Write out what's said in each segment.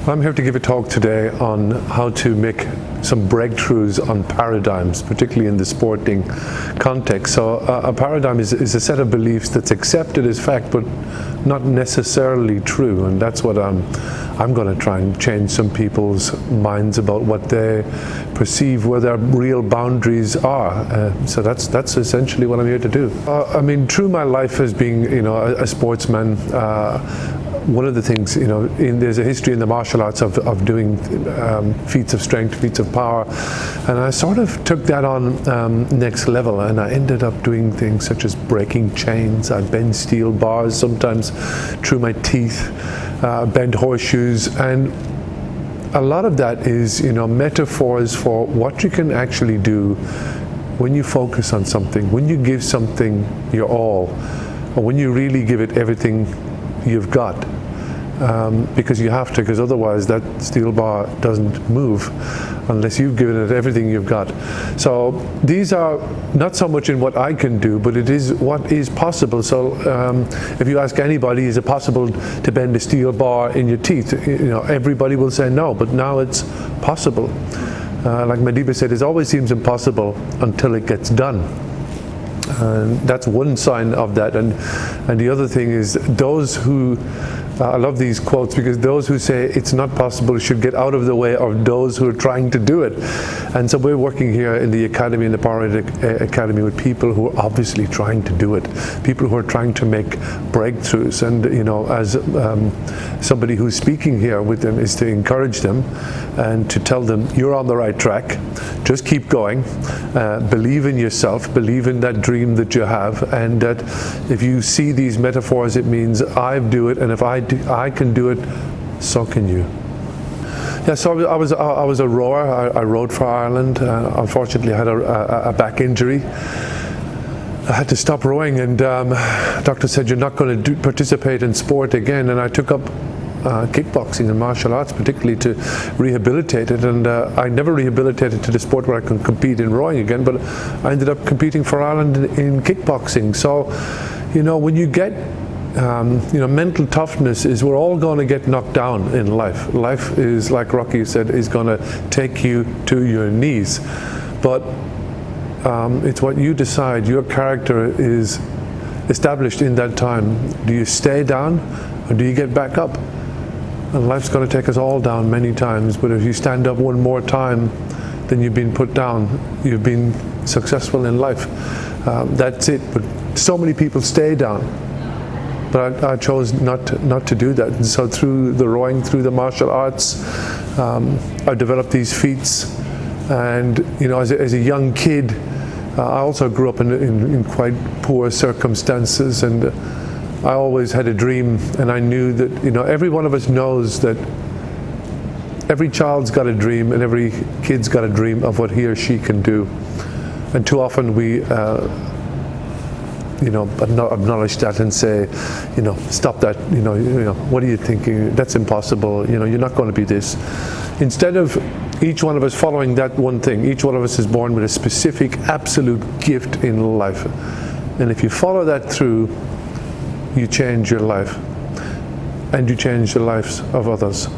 I'm here to give a talk today on how to make some breakthroughs on paradigms, particularly in the sporting context. So a paradigm is a set of beliefs that's accepted as fact, but not necessarily true. And that's what I'm going to try and change some people's minds about what they perceive where their real boundaries are. So that's essentially what I'm here to do. I mean, through my life as being, a sportsman, one of the things, there's a history in the martial arts of doing feats of strength, feats of power, and I sort of took that on next level, and I ended up doing things such as breaking chains. I bend steel bars, sometimes through my teeth, bend horseshoes, and a lot of that is, metaphors for what you can actually do when you focus on something, when you give something your all, or when you really give it everything you've got, because you have to, because otherwise that steel bar doesn't move unless you've given it everything you've got. So these are not so much in what I can do, but it is what is possible. So if you ask anybody, is it possible to bend a steel bar in your teeth? Everybody will say no, but now it's possible. Like Madiba said, it always seems impossible until it gets done. And that's one sign of that, and the other thing is those who I love these quotes, because those who say it's not possible should get out of the way of those who are trying to do it. And so we're working here in the Academy, in the Powerade Academy, with people who are obviously trying to do it, people who are trying to make breakthroughs. And as somebody who's speaking here with them, is to encourage them and to tell them you're on the right track. Just keep going, believe in yourself, believe in that dream that you have, and that if you see these metaphors, it means I do it, and if I can do it, so can you. Yeah, so I was a rower. I rowed for Ireland. Unfortunately, I had a back injury. I had to stop rowing, and doctor said you're not going to participate in sport again. And I took up kickboxing and martial arts, particularly to rehabilitate it. And I never rehabilitated to the sport where I can compete in rowing again, but I ended up competing for Ireland in kickboxing. So, when you get mental toughness, is we're all going to get knocked down in life. Life is, like Rocky said, is going to take you to your knees. But it's what you decide. Your character is established in that time. Do you stay down, or do you get back up? And life's going to take us all down many times, but if you stand up one more time, then you've been put down. You've been successful in life. That's it. But so many people stay down. But I chose not to do that. And so through the rowing, through the martial arts, I developed these feats. And as a young kid, I also grew up in quite poor circumstances, and I always had a dream. And I knew that every one of us knows that every child's got a dream, and every kid's got a dream of what he or she can do. And too often we acknowledge that and say, stop that, what are you thinking? That's impossible, you're not going to be this. Instead of each one of us following that one thing, each one of us is born with a specific, absolute gift in life. And if you follow that through, you change your life. And you change the lives of others.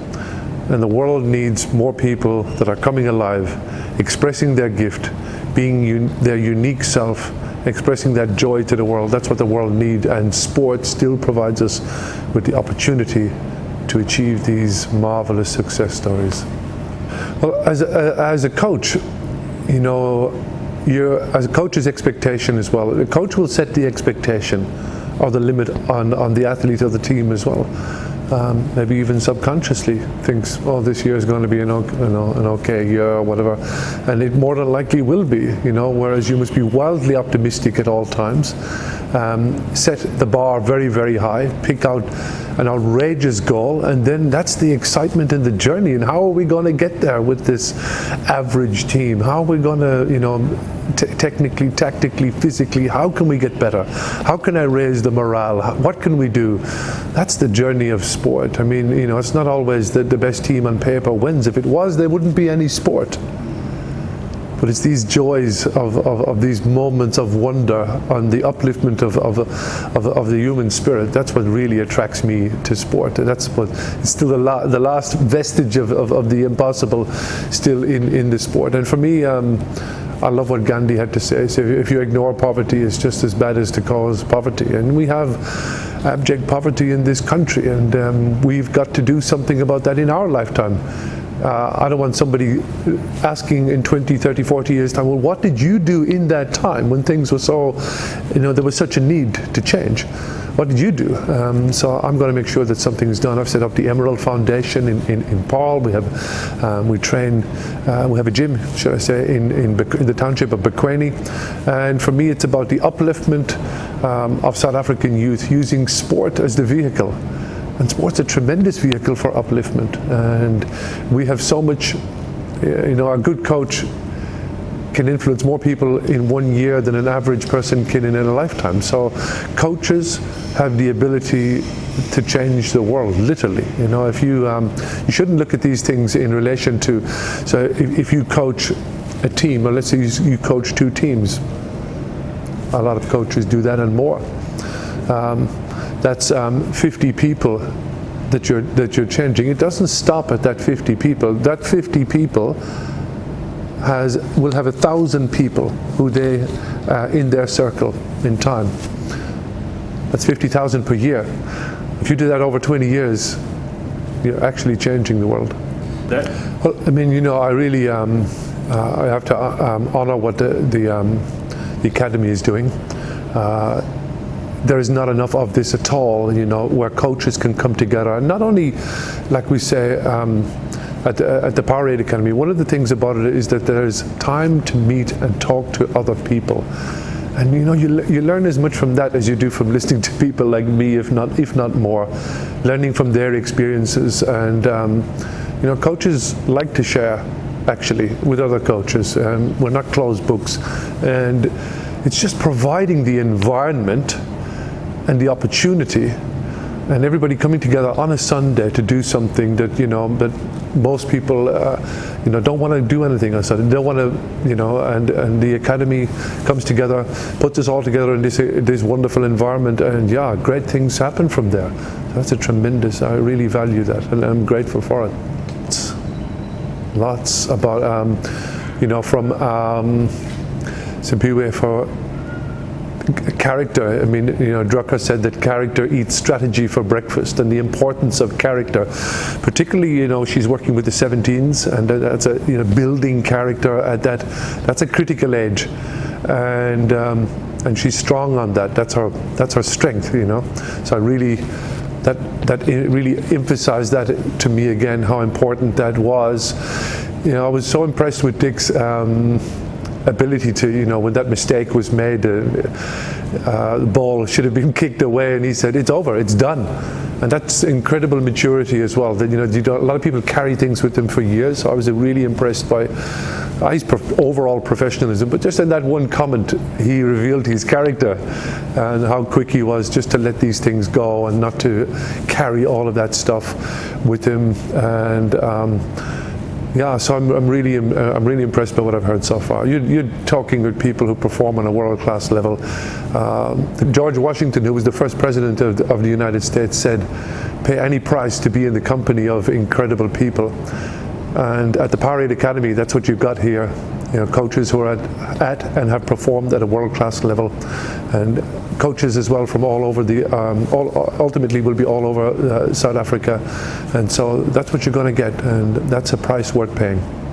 And the world needs more people that are coming alive, expressing their gift, being their unique self, expressing that joy to the world. That's what the world needs, and sport still provides us with the opportunity to achieve these marvelous success stories. Well, as a coach, as a coach's expectation as well. The coach will set the expectation or the limit on the athlete or the team as well. Maybe even subconsciously thinks, oh, this year is going to be an okay year or whatever, and it more than likely will be, whereas you must be wildly optimistic at all times. Set the bar very, very high, pick out an outrageous goal, and then that's the excitement in the journey. And how are we going to get there with this average team? How are we going to, technically, tactically, physically, how can we get better? How can I raise the morale? What can we do? That's the journey of sport. I mean, it's not always that the best team on paper wins. If it was, there wouldn't be any sport. but it's these joys of these moments of wonder and the upliftment of the human spirit. That's what really attracts me to sport. That's what it's still the last vestige of the impossible still in the sport. And for me, I love what Gandhi had to say. So if you ignore poverty, it's just as bad as to cause poverty. And we have abject poverty in this country, and we've got to do something about that in our lifetime. I don't want somebody asking in 20, 30, 40 years time, well, what did you do in that time when things were so, there was such a need to change? What did you do? So I'm going to make sure that something is done. I've set up the Emerald Foundation in Paul. We train, we have a gym, should I say, in the township of Bequeni. And for me, it's about the upliftment of South African youth using sport as the vehicle. And sport's a tremendous vehicle for upliftment. And we have so much, a good coach can influence more people in 1 year than an average person can in a lifetime. So coaches have the ability to change the world, literally. If you shouldn't look at these things in relation to, so if you coach a team, or let's say you coach 2 teams, a lot of coaches do that and more. That's 50 people that you're changing. It doesn't stop at that 50 people. That 50 people will have 1,000 people who they in their circle in time. That's 50,000 per year. If you do that over 20 years, you're actually changing the world. Well, I really I have to honor what the Academy is doing. There is not enough of this at all, where coaches can come together. And not only, like we say, at the Powerade Academy, one of the things about it is that there's time to meet and talk to other people. And you learn as much from that as you do from listening to people like me, if not more, learning from their experiences. And coaches like to share, actually, with other coaches. We're not closed books. And it's just providing the environment and the opportunity, and everybody coming together on a Sunday to do something that that most people don't want to do anything on Sunday. They don't want to, and the Academy comes together, puts us all together in this wonderful environment, and great things happen from there. That's a tremendous. I really value that, and I'm grateful for it. It's lots about from Simpiwe for character. Drucker said that character eats strategy for breakfast, and the importance of character, particularly, she's working with the 17s, and that's building character at that's a critical age, and she's strong on that. That's her strength, So I really, that really emphasized that to me again, how important that was. I was so impressed with Dick's ability to, when that mistake was made, the ball should have been kicked away, and he said, it's over, it's done. And that's incredible maturity as well, that a lot of people carry things with them for years. So I was really impressed by his overall professionalism, but just in that one comment, he revealed his character and how quick he was just to let these things go and not to carry all of that stuff with him. And so I'm really impressed by what I've heard so far. You're talking with people who perform on a world-class level. George Washington, who was the first president of the United States, said, "Pay any price to be in the company of incredible people." And at the Powerade Academy, that's what you've got here. Coaches who are at and have performed at a world-class level, and coaches as well from all over ultimately will be all over South Africa, and so that's what you're going to get, and that's a price worth paying.